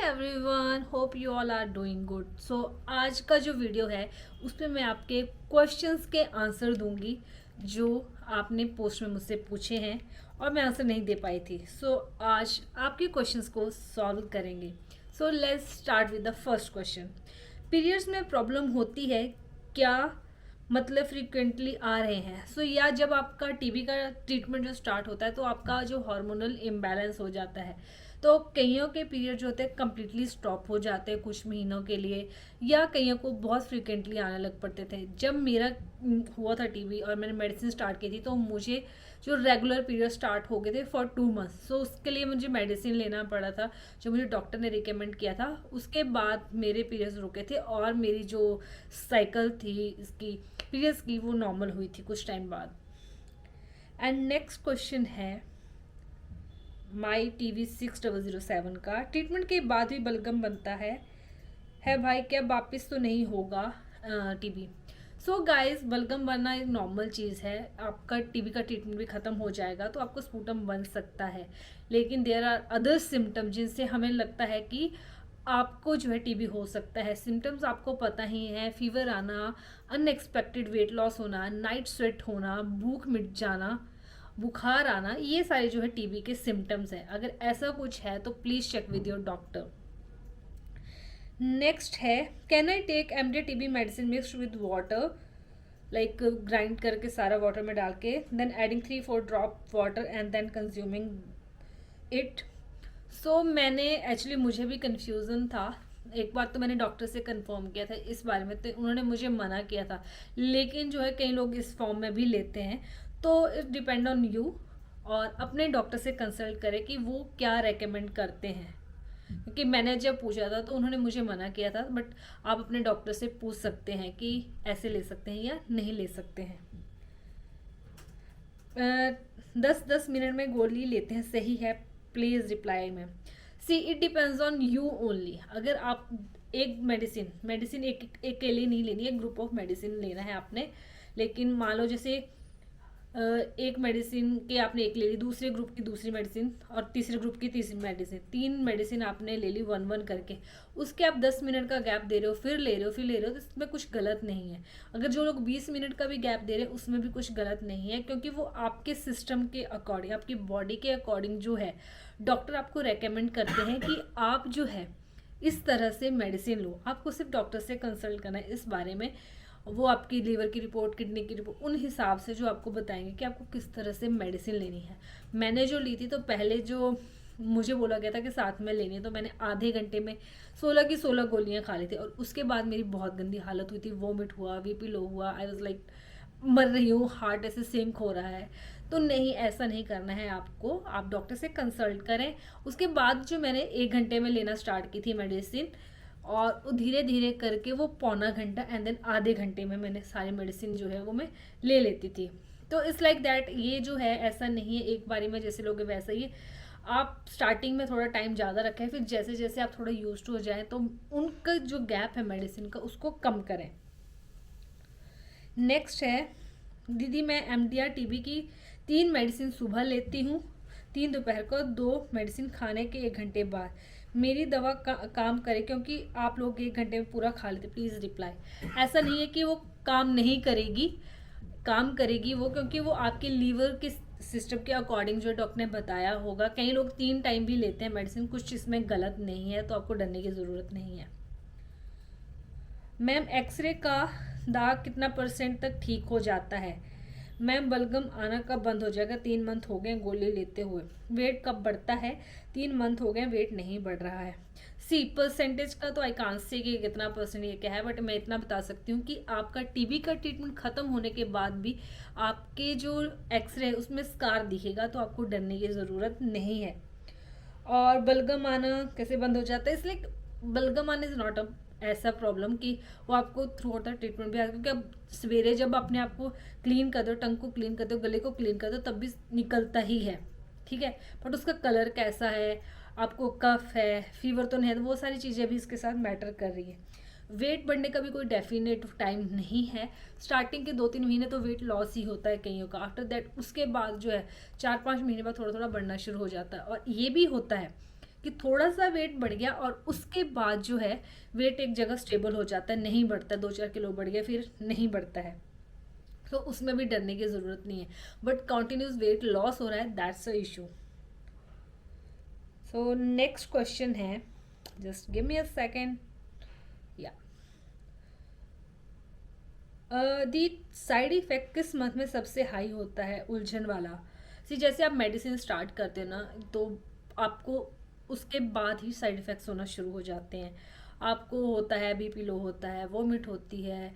Everyone, hope you all are doing good. So आज का जो वीडियो है उस पर मैं आपके क्वेश्चंस के आंसर दूंगी जो आपने पोस्ट में मुझसे पूछे हैं और मैं आंसर नहीं दे पाई थी। आज आपके क्वेश्चंस को सॉल्व करेंगे। Let's start with the first question. Periods में प्रॉब्लम होती है क्या, मतलब फ्रीक्वेंटली आ रहे हैं। या जब आपका टीबी का ट्रीटमेंट जो स्टार्ट होता है तो आपका जो हार्मोनल इम्बैलेंस हो जाता है, तो कईयों के पीरियड जो होते हैं कम्प्लीटली स्टॉप हो जाते हैं कुछ महीनों के लिए, या कईयों को बहुत फ्रीक्वेंटली आने लग पड़ते थे। जब मेरा हुआ था टीबी और मैंने मेडिसिन स्टार्ट की थी तो मुझे जो रेगुलर पीरियड स्टार्ट हो गए थे फॉर 2 मंथ्स। उसके लिए मुझे मेडिसिन लेना पड़ा था जो मुझे डॉक्टर ने रिकमेंड किया था। उसके बाद मेरे पीरियड्स रुके थे और मेरी जो साइकिल थी इसकी पीरियड्स की वो नॉर्मल हुई थी कुछ टाइम बाद। एंड नेक्स्ट क्वेश्चन है माई टीवी 6007 का। ट्रीटमेंट के बाद भी बलगम बनता है भाई, क्या वापस तो नहीं होगा टीबी? गाइस, बलगम बनना एक नॉर्मल चीज़ है। आपका टीबी का ट्रीटमेंट भी ख़त्म हो जाएगा तो आपको स्पूटम बन सकता है, लेकिन देयर आर अदर सिम्टम जिनसे हमें लगता है कि आपको जो है टीबी हो सकता है। सिम्टम्स आपको पता ही है: फीवर आना, अनएक्सपेक्टेड वेट लॉस होना, नाइट स्वेट होना, भूख मिट जाना, बुखार आना। ये सारे जो है टीबी के सिम्टम्स हैं। अगर ऐसा कुछ है तो please check with your doctor. Next है, can I take MD TB medicine mixed with water, like grind करके सारा वाटर में डाल के then adding 3-4 drop water and then consuming it. मैंने एक्चुअली, मुझे भी कन्फ्यूज़न था। एक बार तो मैंने डॉक्टर से कंफर्म किया था इस बारे में, तो उन्होंने मुझे मना किया था, लेकिन जो है कई लोग इस फॉर्म में भी लेते हैं। तो इट डिपेंड ऑन यू, और अपने डॉक्टर से कंसल्ट करें कि वो क्या रेकमेंड करते हैं, क्योंकि मैंने जब पूछा था तो उन्होंने मुझे मना किया था। बट आप अपने डॉक्टर से पूछ सकते हैं कि ऐसे ले सकते हैं या नहीं ले सकते हैं। 10-10 मिनट में गोली लेते हैं, सही है? प्लीज़ रिप्लाई में। It depends on you only. अगर आप एक मेडिसिन एक के लिए नहीं लेनी है, ग्रुप ऑफ मेडिसिन लेना है आपने। लेकिन मान लो जैसे एक मेडिसिन के आपने एक ले ली, दूसरे ग्रुप की दूसरी मेडिसिन और तीसरे ग्रुप की तीसरी मेडिसिन, 3 मेडिसिन आपने ले ली 1-1 करके, उसके आप 10 मिनट का गैप दे रहे हो, फिर ले रहे हो, फिर ले रहे हो, तो इसमें कुछ गलत नहीं है। अगर जो लोग 20 मिनट का भी गैप दे रहे हैं उसमें भी कुछ गलत नहीं है, क्योंकि वो आपके सिस्टम के अकॉर्डिंग, आपकी बॉडी के अकॉर्डिंग जो है डॉक्टर आपको रेकमेंड करते हैं कि आप जो है इस तरह से मेडिसिन लो। आपको सिर्फ डॉक्टर से कंसल्ट करना है इस बारे में। वो आपकी लीवर की रिपोर्ट, किडनी की रिपोर्ट, उन हिसाब से जो आपको बताएंगे कि आपको किस तरह से मेडिसिन लेनी है। मैंने जो ली थी तो पहले जो मुझे बोला गया था कि साथ में लेनी है, तो मैंने आधे घंटे में 16 की 16 गोलियां खा ली थी, और उसके बाद मेरी बहुत गंदी हालत हुई थी। वोमिट हुआ, बीपी लो हुआ, आई वाज लाइक मर रही हूँ, हार्ट ऐसे सिंक हो रहा है। तो नहीं, ऐसा नहीं करना है आपको। आप डॉक्टर से कंसल्ट करें। उसके बाद जो मैंने 1 घंटे में लेना स्टार्ट की थी मेडिसिन, और धीरे धीरे करके वो पौना घंटा एंड देन आधे घंटे में मैंने सारी मेडिसिन जो है वो मैं ले लेती थी। तो इट्स लाइक दैट। ये जो है ऐसा नहीं है एक बारी में जैसे लोगे वैसा ही। आप स्टार्टिंग में थोड़ा टाइम ज़्यादा रखें, फिर जैसे जैसे आप थोड़ा यूज हो जाएं तो उनका जो गैप है मेडिसिन का उसको कम करें। नेक्स्ट है, दीदी मैं एमडीआर टीबी की 3 मेडिसिन सुबह लेती हूँ, 3 दोपहर को, 2 मेडिसिन खाने के 1 घंटे बाद। मेरी दवा काम करे? क्योंकि आप लोग 1 घंटे में पूरा खा लेते। Please reply. ऐसा नहीं है कि वो काम नहीं करेगी, काम करेगी वो, क्योंकि वो आपके लीवर के सिस्टम के अकॉर्डिंग जो डॉक्टर ने बताया होगा। कई लोग 3 टाइम भी लेते हैं मेडिसिन, कुछ इसमें गलत नहीं है, तो आपको डरने की ज़रूरत नहीं है। मैम एक्सरे का दाग कितना % तक ठीक हो जाता है? मैम बलगम आना कब बंद हो जाएगा? 3 मंथ हो गए गोली लेते हुए। वेट कब बढ़ता है? 3 मंथ हो गए वेट नहीं बढ़ रहा है। परसेंटेज का तो आई कांट से कि कितना % ये क्या है, बट मैं इतना बता सकती हूँ कि आपका टीबी का ट्रीटमेंट खत्म होने के बाद भी आपके जो एक्सरे है उसमें स्कार दिखेगा, तो आपको डरने की ज़रूरत नहीं है। और बलगम आना कैसे बंद हो जाता है? इसलिए बलगम आना इज़ नॉट अ ऐसा प्रॉब्लम कि वो आपको थ्रू आउट द ट्रीटमेंट भी आ, क्योंकि अब सवेरे जब अपने आप को क्लीन कर दो, टंग को क्लीन कर दो, गले को क्लीन कर दो, तब भी निकलता ही है, ठीक है। बट उसका कलर कैसा है, आपको कफ है, फीवर तो नहीं है, तो वो सारी चीज़ें भी इसके साथ मैटर कर रही है। वेट बढ़ने का भी कोई डेफिनेट टाइम नहीं है। स्टार्टिंग के 2-3 महीने तो वेट लॉस ही होता है कईयों का। आफ्टर दैट उसके बाद जो है 4-5 महीने बाद थोड़ा थोड़ा बढ़ना शुरू हो जाता है। और ये भी होता है कि थोड़ा सा वेट बढ़ गया और उसके बाद जो है वेट एक जगह स्टेबल हो जाता है, नहीं बढ़ता, 2-4 किलो बढ़ गया फिर नहीं बढ़ता है, तो उसमें भी डरने की ज़रूरत नहीं है। बट कंटिन्यूस वेट लॉस हो रहा है, that's a issue. So next question है, just give me a second. या दी साइड इफेक्ट किस मंथ में सबसे हाई होता है, उलझन वाला। सी जैसे आप मेडिसिन स्टार्ट करते हैं ना, तो आपको उसके बाद ही साइड इफ़ेक्ट्स होना शुरू हो जाते हैं। आपको होता है बीपी लो होता है, वोमिट होती है,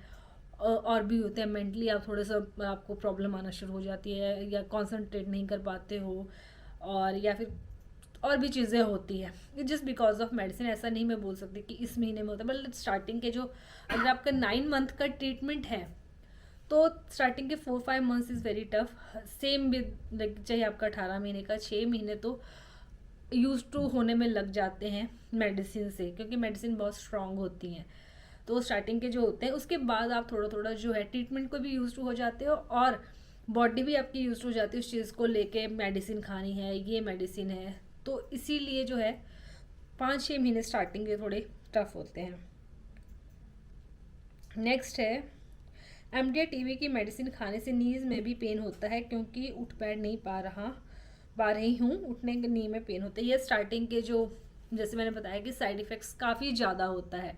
और भी होते हैं, मेंटली आप थोड़ा सा आपको प्रॉब्लम आना शुरू हो जाती है, या कॉन्सेंट्रेट नहीं कर पाते हो, और या फिर और भी चीज़ें होती है। ये जस्ट बिकॉज ऑफ मेडिसिन, ऐसा नहीं मैं बोल सकती कि इस महीने में होता है, बट स्टार्टिंग के जो, अगर आपका 9 मंथ का ट्रीटमेंट है तो स्टार्टिंग के 4-5 months is very tough. Same with, चाहे आपका 18 महीने का, 6 महीने तो यूज टू होने में लग जाते हैं मेडिसिन से, क्योंकि मेडिसिन बहुत स्ट्रांग होती हैं। तो स्टार्टिंग के जो होते हैं, उसके बाद आप थोड़ा थोड़ा जो है ट्रीटमेंट को भी यूज टू हो जाते हो, और बॉडी भी आपकी यूज टू हो जाती है उस चीज़ को लेके, मेडिसिन खानी है, ये मेडिसिन है। तो इसीलिए जो है 5-6 महीने स्टार्टिंग के थोड़े टफ होते हैं। नेक्स्ट है, एमडीए टीवी की मेडिसिन खाने से नीज में भी पेन होता है, क्योंकि उठ बैठ नहीं पा रही हूँ, उठने के नी में पेन होता है। ये स्टार्टिंग के जो, जैसे मैंने बताया कि साइड इफ़ेक्ट्स काफ़ी ज़्यादा होता है,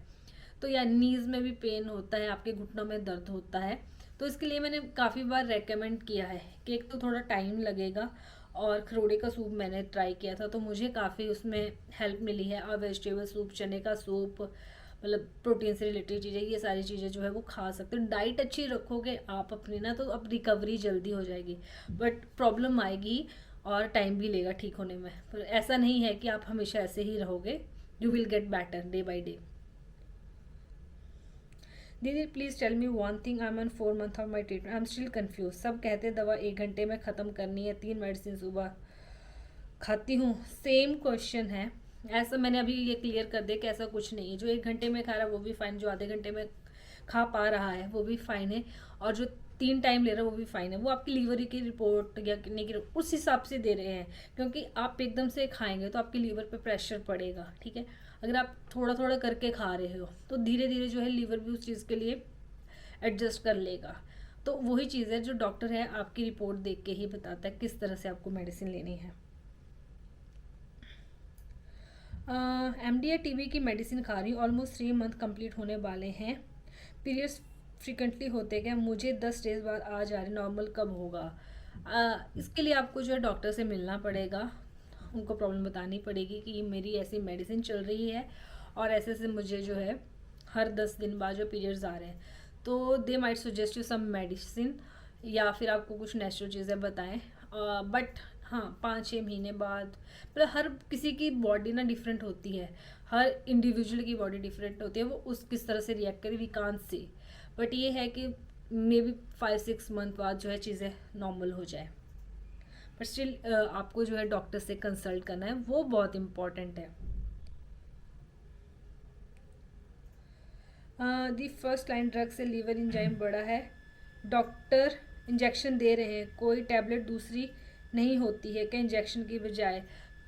तो या नीज में भी पेन होता है, आपके घुटनों में दर्द होता है। तो इसके लिए मैंने काफ़ी बार रेकमेंड किया है कि एक तो थोड़ा टाइम लगेगा, और खरोड़े का सूप मैंने ट्राई किया था तो मुझे काफ़ी उसमें हेल्प मिली है। और वेजिटेबल सूप, चने का सूप, मतलब प्रोटीन से रिलेटेड चीज़ें, ये सारी चीज़ें जो है वो खा सकते हो। डाइट अच्छी रखोगे आप अपनी ना, तो अब रिकवरी जल्दी हो जाएगी। बट प्रॉब्लम आएगी और टाइम भी लेगा ठीक होने में, पर ऐसा नहीं है कि आप हमेशा ऐसे ही रहोगे। You will get better day by day. दीदी please tell me one thing, I am on 4 month of my treatment, I am still confuse. सब कहते हैं दवा 1 घंटे में ख़त्म करनी है, 3 मेडिसिन सुबह खाती हूँ। सेम क्वेश्चन है, ऐसा मैंने अभी ये क्लियर कर दिया कि ऐसा कुछ नहीं है। जो 1 घंटे में खा रहा है वो भी फाइन, जो आधे घंटे में खा पा रहा है वो भी फाइन है, और जो 3 टाइम ले रहा है वो भी फाइन है। वो आपकी लीवर की रिपोर्ट या किडनी की उस हिसाब से दे रहे हैं, क्योंकि आप एकदम से खाएंगे तो आपके लीवर पे प्रेशर पड़ेगा, ठीक है। अगर आप थोड़ा थोड़ा करके खा रहे हो तो धीरे धीरे जो है लीवर भी उस चीज़ के लिए एडजस्ट कर लेगा। तो वही चीज़ है जो डॉक्टर है आपकी रिपोर्ट देख के ही बताता है किस तरह से आपको मेडिसिन लेनी है। एमडीए टीबी की मेडिसिन खा रही हूँ, ऑलमोस्ट 3 मंथ कंप्लीट होने वाले हैं। पीरियड्स फ्रिक्वेंटली होते क्या, मुझे 10 डेज बाद आ जा रहे, नॉर्मल कब होगा। इसके लिए आपको जो है डॉक्टर से मिलना पड़ेगा, उनको प्रॉब्लम बतानी पड़ेगी कि मेरी ऐसी मेडिसिन चल रही है और ऐसे से मुझे जो है हर 10 दिन बाद जो पीरियड्स आ रहे हैं, तो they might suggest you some medicine, या फिर आपको कुछ नेचुरल चीज़ें बताएं। बट हाँ, 5-6 महीने बाद, मतलब हर किसी की बॉडी ना डिफरेंट होती है, हर इंडिविजुअल की बॉडी डिफरेंट होती है, वो उस किस तरह से रिएक्ट करे वी कांट से। बट ये है कि मे बी 5-6 मंथ बाद जो है चीज़ें नॉर्मल हो जाए, बट स्टिल आपको जो है डॉक्टर से कंसल्ट करना है, वो बहुत इम्पॉर्टेंट है। दी फर्स्ट लाइन ड्रग से लीवर इंजाइम बढ़ा है, डॉक्टर इंजेक्शन दे रहे हैं, कोई टैबलेट दूसरी नहीं होती है क्या इंजेक्शन की बजाय।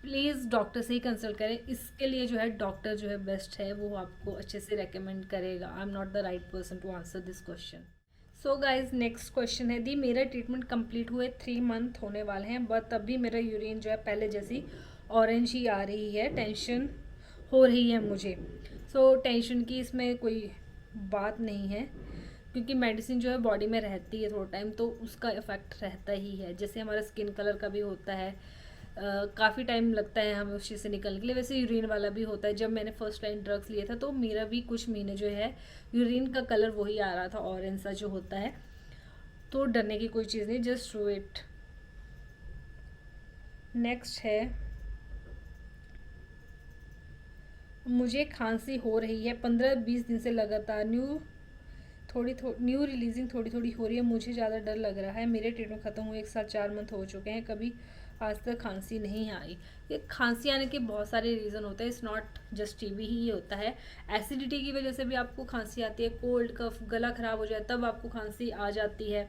प्लीज़ डॉक्टर से ही कंसल्ट करें, इसके लिए जो है डॉक्टर जो है बेस्ट है, वो आपको अच्छे से रेकमेंड करेगा। I am not the right person to answer this question. So guys next question है, दी मेरा ट्रीटमेंट कंप्लीट हुए 3 मंथ होने वाले हैं, बट तब भी मेरा यूरिन जो है पहले जैसी ऑरेंज ही आ रही है, टेंशन हो रही है मुझे। सो टेंशन की इसमें कोई बात नहीं है, क्योंकि मेडिसिन जो है बॉडी में रहती है थोड़ा टाइम, तो उसका इफ़ेक्ट रहता ही है। जैसे हमारा स्किन कलर का भी होता है, काफ़ी टाइम लगता है हमें उस चीज़ से निकलने के लिए, वैसे यूरिन वाला भी होता है। जब मैंने फर्स्ट टाइम ड्रग्स लिया था तो मेरा भी कुछ महीने जो है यूरिन का कलर वही आ रहा था, ऑरेंज सा जो होता है। तो डरने की कोई चीज़ नहीं, जस्ट डू इट। नेक्स्ट है, मुझे खांसी हो रही है 15-20 दिन से लगातार, न्यू रिलीजिंग थोड़ी थोड़ी हो रही है, मुझे ज़्यादा डर लग रहा है। मेरे ट्रीटमेंट ख़त्म हुए 1 साल 4 मंथ हो चुके हैं, कभी आज तक खांसी नहीं आई। ये खांसी आने के बहुत सारे रीज़न होते हैं, इट्स नॉट जस्ट टीबी ही होता है। एसिडिटी की वजह से भी आपको खांसी आती है, कोल्ड कफ, गला ख़राब हो जाए तब आपको खांसी आ जाती है।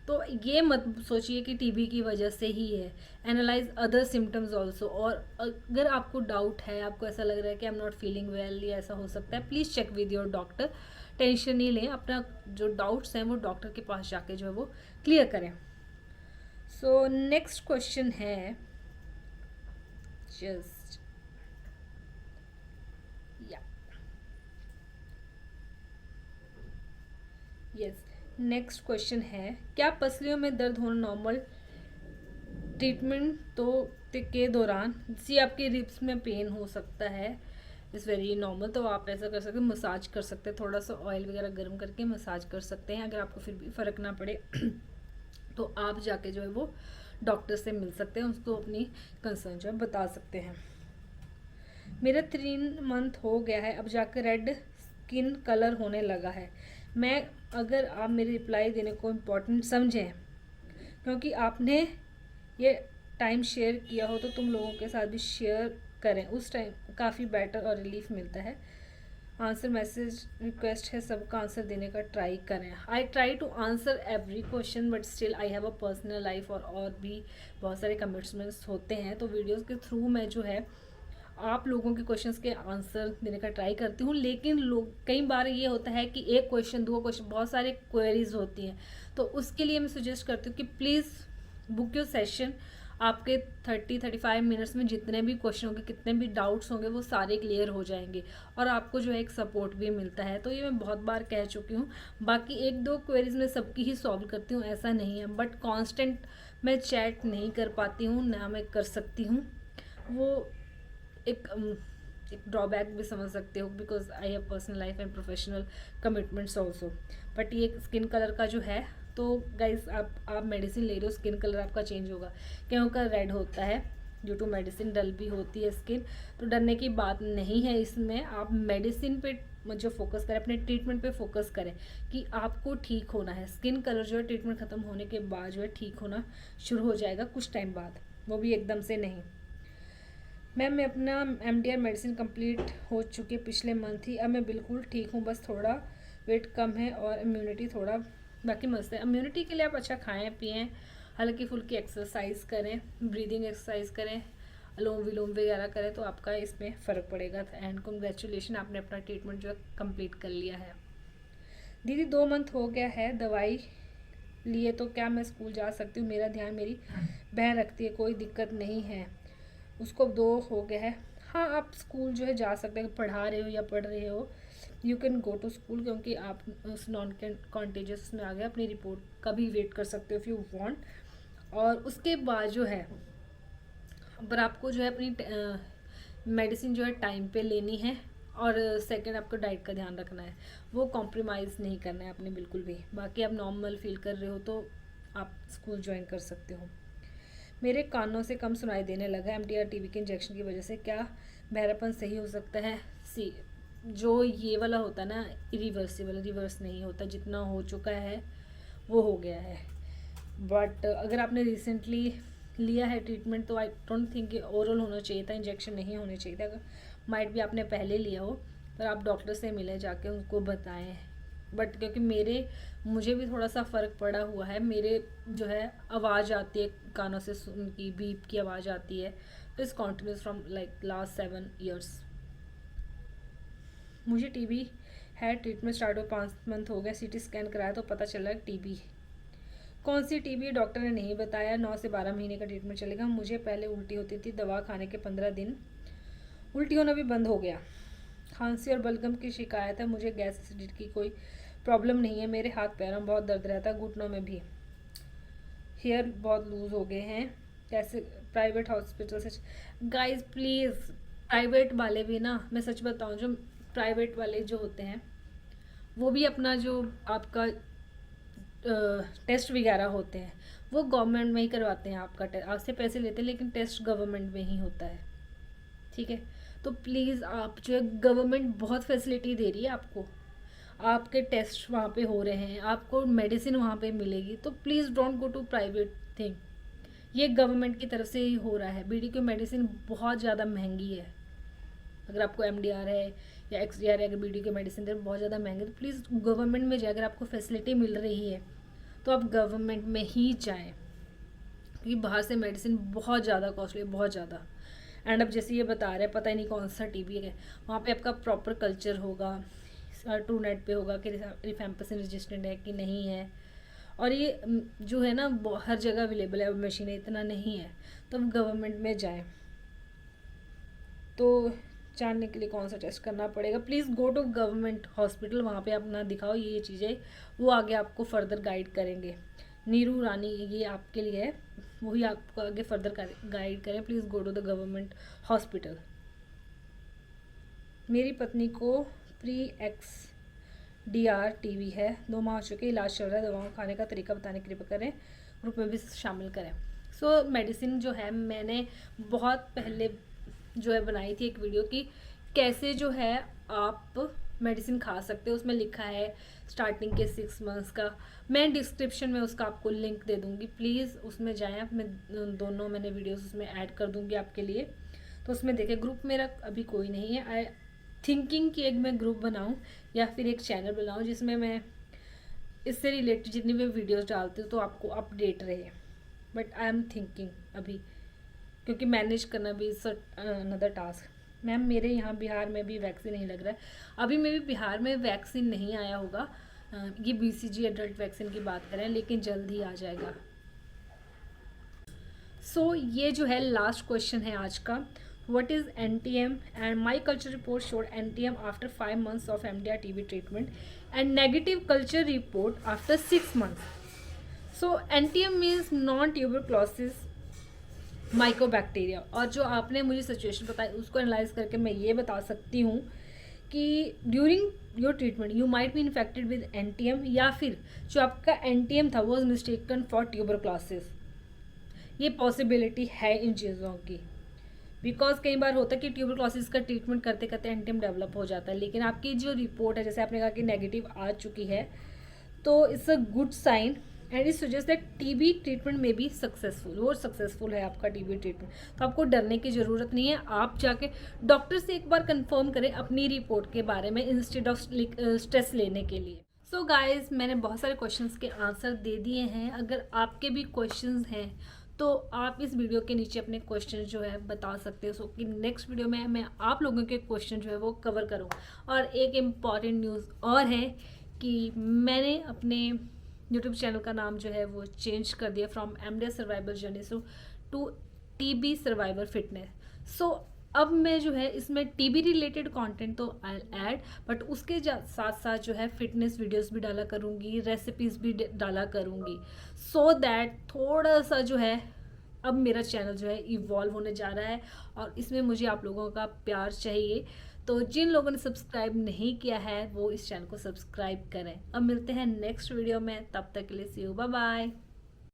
तो ये मत सोचिए कि टीबी की वजह से ही है। Analyse other symptoms also. और अगर आपको डाउट है, आपको ऐसा लग रहा है कि I am not feeling well या ऐसा हो सकता है, please check with your doctor. Tension नहीं लें, अपना जो डाउट्स हैं वो डॉक्टर के पास जाके जो है वो क्लियर करें। सो नेक्स्ट क्वेश्चन है, जस्ट या यस, नेक्स्ट क्वेश्चन है, क्या पसलियों में दर्द होना नॉर्मल ट्रीटमेंट के दौरान, जी आपके रिब्स में पेन हो सकता है, इज़ वेरी नॉर्मल। तो आप ऐसा कर सकते हैं, मसाज कर सकते हैं, थोड़ा सा ऑयल वगैरह गर्म करके मसाज कर सकते हैं। अगर आपको फिर भी फ़र्क ना पड़े तो आप जाके जो है वो डॉक्टर से मिल सकते हैं, उसको अपनी कंसर्न जो है बता सकते हैं। मेरा 3 मंथ हो गया है, अब जाकर रेड स्किन कलर होने लगा है। मैं, अगर आप मेरी रिप्लाई देने को इम्पोर्टेंट समझें, क्योंकि आपने ये टाइम शेयर किया हो तो तुम लोगों के साथ भी शेयर करें, उस टाइम काफ़ी बेटर और रिलीफ मिलता है। आंसर मैसेज रिक्वेस्ट है, सबका आंसर देने का ट्राई करें। I try to answer every question but still I have a personal life और भी बहुत सारे कमिटमेंट्स होते हैं। तो वीडियोस के थ्रू मैं जो है आप लोगों के क्वेश्चंस के आंसर देने का ट्राई करती हूँ। लेकिन लोग, कई बार ये होता है कि एक क्वेश्चन, दो क्वेश्चन, बहुत सारे क्वेरीज होती हैं, तो उसके लिए मैं सजेस्ट करती हूँ कि प्लीज़ बुक योर सेशन। आपके 30-35 मिनट्स में जितने भी क्वेश्चन होंगे, कितने भी डाउट्स होंगे, वो सारे क्लियर हो जाएंगे और आपको जो है एक सपोर्ट भी मिलता है। तो ये मैं बहुत बार कह चुकी हूँ। बाकी 1-2 क्वेरीज मैं सबकी ही सॉल्व करती हूँ, ऐसा नहीं है, बट कांस्टेंट मैं चैट नहीं कर पाती हूँ, ना मैं कर सकती हूँ। वो एक ड्रॉबैक भी समझ सकते हो, because I have personal life and professional commitments also. But ये स्किन कलर का जो है, तो गाइज आप मेडिसिन ले रहे हो, स्किन कलर आपका चेंज होगा, क्यों का रेड होता है ड्यू टू मेडिसिन, डल भी होती है स्किन। तो डरने की बात नहीं है इसमें, आप मेडिसिन पे जो फोकस करें, अपने ट्रीटमेंट पे फोकस करें कि आपको ठीक होना है। स्किन कलर जो है ट्रीटमेंट ख़त्म होने के बाद जो है ठीक होना शुरू हो जाएगा कुछ टाइम बाद, वो भी एकदम से नहीं। मैम मैं अपना MDR मेडिसिन कंप्लीट हो चुके पिछले मंथ ही, अब मैं बिल्कुल ठीक हूँ, बस थोड़ा वेट कम है और इम्यूनिटी थोड़ा, बाकी मस्त है। इम्यूनिटी के लिए आप अच्छा खाएं पिएं, हल्की फुल्की एक्सरसाइज करें, ब्रीदिंग एक्सरसाइज करें, अनुलोम विलोम वगैरह करें, तो आपका इसमें फ़र्क पड़ेगा। एंड कंग्रेचुलेशन, आपने अपना ट्रीटमेंट जो है कंप्लीट कर लिया है। दीदी 2 मंथ हो गया है दवाई लिए, तो क्या मैं स्कूल जा सकती हूँ? मेरा ध्यान मेरी बहन रखती है, कोई दिक्कत नहीं है, उसको 2 हो गया है। हाँ, आप स्कूल जो है जा सकते हैं, पढ़ा रहे हो या पढ़ रहे हो, you can go to school, क्योंकि आप उस नॉन कॉन्टेजियस में आ गए। अपनी रिपोर्ट का भी वेट कर सकते हो इफ़ यू वांट। और उसके बाद जो है, पर आपको जो है अपनी मेडिसिन जो है टाइम पे लेनी है, और सेकंड आपको डाइट का ध्यान रखना है, वो कॉम्प्रोमाइज़ नहीं करना है आपने बिल्कुल भी। बाकी आप नॉर्मल फील कर रहे हो तो आप स्कूल ज्वाइन कर सकते हो। मेरे कानों से कम सुनाई देने लगा MDR टीबी के इंजेक्शन की वजह से, क्या बहरापन सही हो सकता है? सी, जो ये वाला होता है ना, इरिवर्सिबल, रिवर्स नहीं होता, जितना हो चुका है वो हो गया है। बट अगर आपने रिसेंटली लिया है ट्रीटमेंट तो आई डोंट थिंक कि ओरल होना चाहिए था, इंजेक्शन नहीं होने चाहिए था। अगर माइट भी आपने पहले लिया हो, पर आप डॉक्टर से मिले जाके उनको बताएं। बट क्योंकि मुझे भी थोड़ा सा फ़र्क पड़ा हुआ है, मेरे जो है आवाज़ आती है कानों से, उनकी बीप की आवाज़ आती है, तो इस continuous from like last 7 years। मुझे टीबी है, ट्रीटमेंट स्टार्ट हुए 5 मंथ हो गया, CT स्कैन कराया तो पता चला टीबी। कौन सी टीबी? डॉक्टर ने नहीं बताया। 9 से 12 महीने का ट्रीटमेंट चलेगा। मुझे पहले उल्टी होती थी, दवा खाने के 15 दिन उल्टी होना भी बंद हो गया। खांसी और बलगम की शिकायत है, मुझे गैस एसिडिटी की कोई प्रॉब्लम नहीं है। मेरे हाथ पैरों में बहुत दर्द रहता है, घुटनों में भी। हेयर बहुत लूज हो गए हैं, कैसे प्राइवेट हॉस्पिटल से? गाइस प्लीज़, प्राइवेट वाले भी ना, मैं सच बताऊं, जो प्राइवेट वाले जो होते हैं वो भी अपना जो आपका टेस्ट वगैरह होते हैं वो गवर्नमेंट में ही करवाते हैं। आपका टेस्ट आपसे पैसे लेते हैं, लेकिन टेस्ट गवर्नमेंट में ही होता है, ठीक है? तो प्लीज़ आप जो है, गवर्नमेंट बहुत फैसिलिटी दे रही है आपको, आपके टेस्ट वहाँ पे हो रहे हैं, आपको मेडिसिन वहाँ पे मिलेगी, तो please don't go to private thing. ये गवर्नमेंट की तरफ से ही हो रहा है। BD की मेडिसिन बहुत ज़्यादा महंगी है। अगर आपको MDR है या XDR है, अगर BD की मेडिसिन दे बहुत ज़्यादा महंगी, तो प्लीज़ गवर्नमेंट में जाए। अगर आपको फैसिलिटी मिल रही है तो आप गवर्नमेंट में ही जाएं, क्योंकि बाहर से मेडिसिन बहुत ज़्यादा कॉस्टली है, बहुत ज़्यादा। एंड अब जैसे ये बता रहे हैं पता ही नहीं कौन सा टीबी है, वहाँ पे आपका प्रॉपर कल्चर होगा, ट्रू नेट पे होगा कि रिफेम्पसिन रजिस्टर्ड है कि नहीं है। और ये जो है ना हर जगह अवेलेबल है, मशीनें इतना नहीं है, तो हम गवर्नमेंट में जाएं। तो जानने के लिए कौन सा टेस्ट करना पड़ेगा, please go to government hospital, वहाँ पे अपना दिखाओ ये चीज़ें, वो आगे आपको फर्दर गाइड करेंगे। नीरू रानी ये आपके लिए है, वही आपको आगे फर्दर गाइड करें। Please go to the government hospital. मेरी पत्नी को प्री एक्स DR टीबी है, 2 माह हो चुके, इलाज चल रहा है, दवाओं खाने का तरीका बताने की कृपा करें, ग्रुप में भी शामिल करें। सो मेडिसिन जो है मैंने बहुत पहले जो है बनाई थी एक वीडियो की, कैसे जो है आप मेडिसिन खा सकते हो, उसमें लिखा है स्टार्टिंग के 6 मंथ्स का। मैं डिस्क्रिप्शन में उसका आपको लिंक दे दूँगी, प्लीज़ उसमें जाएँ। मैं दोनों मैंने वीडियोस उसमें ऐड कर दूँगी आपके लिए, तो उसमें देखें। ग्रुप मेरा अभी कोई नहीं है, आई थिंकिंग कि एक मैं ग्रुप बनाऊँ या फिर एक चैनल बनाऊँ जिसमें मैं इससे रिलेटेड जितनी भी वीडियोस डालती हूँ तो आपको अपडेट रहे, बट आई एम थिंकिंग अभी, क्योंकि मैनेज करना भी इज अनदर टास्क। मैम मेरे यहाँ बिहार में भी वैक्सीन नहीं लग रहा है, अभी मे भी बिहार में वैक्सीन नहीं आया होगा। ये BCG एडल्ट वैक्सीन की बात करें, लेकिन जल्द ही आ जाएगा। सो ये जो है लास्ट क्वेश्चन है आज का, what is NTM and my culture report showed NTM after 5 months of MDR TB treatment and negative culture report after 6 months. So NTM means non-tuberculosis mycobacteria. और जो आपने मुझे सिचुएशन बताई उसको एनालाइज करके मैं ये बता सकती हूँ कि during your treatment you might be infected with NTM, या फिर जो आपका NTM था वो मिस्टेकन फॉर ट्यूबरक्लोसिस। ये पॉसिबिलिटी है इन चीज़ों की, बिकॉज कई बार होता है कि ट्यूबरक्लोसिस का ट्रीटमेंट करते करते NTM डेवलप हो जाता है, लेकिन आपकी जो रिपोर्ट है जैसे आपने कहा कि नेगेटिव आ चुकी है, तो it's a good sign and it suggest that TB treatment में भी सक्सेसफुल, वो सक्सेसफुल है आपका TB ट्रीटमेंट। तो आपको डरने की ज़रूरत नहीं है, आप जाके डॉक्टर से एक बार कंफर्म करें अपनी रिपोर्ट के बारे में इंस्टेड ऑफ स्ट्रेस लेने के लिए। सो गाइज मैंने बहुत सारे क्वेश्चंस के आंसर दे दिए हैं। अगर आपके भी क्वेश्चंस हैं तो आप इस वीडियो के नीचे अपने क्वेश्चन जो है बता सकते हो, सो कि नेक्स्ट वीडियो में मैं आप लोगों के क्वेश्चन जो है वो कवर करूँ। और एक इम्पॉर्टेंट न्यूज़ और है कि मैंने अपने यूट्यूब चैनल का नाम जो है वो चेंज कर दिया from MDR survival journey to TB survivor fitness. So अब मैं जो है इसमें TB रिलेटेड कंटेंट तो आई ऐड, बट उसके साथ साथ जो है फिटनेस वीडियोस भी डाला करूँगी, रेसिपीज़ भी डाला करूँगी, सो दैट थोड़ा सा जो है अब मेरा चैनल जो है इवॉल्व होने जा रहा है और इसमें मुझे आप लोगों का प्यार चाहिए। तो जिन लोगों ने सब्सक्राइब नहीं किया है वो इस चैनल को सब्सक्राइब करें। अब मिलते हैं नेक्स्ट वीडियो में, तब तक के लिए सी यू, बाय बाय।